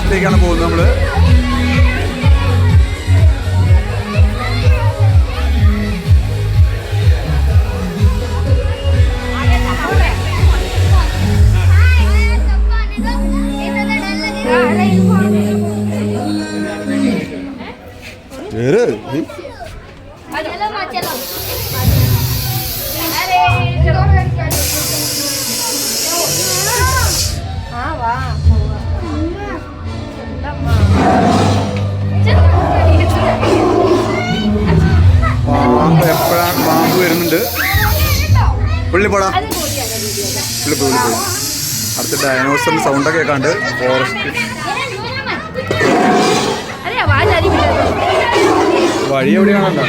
ഫോറസ്റ്റിലേക്കാണ് പോകുന്നത് നമ്മൾ. പാമ്പ് എപ്പോഴാണ് പാമ്പ് വരുന്നുണ്ട്. പുള്ളി പോടാ, പുള്ളി പോയി അടുത്ത ഡൈനോസറിന്റെ സൗണ്ടൊക്കെ കേൾക്കാണ്ട് ഫോറസ്റ്റ്. വഴി എവിടെയാണല്ലോ.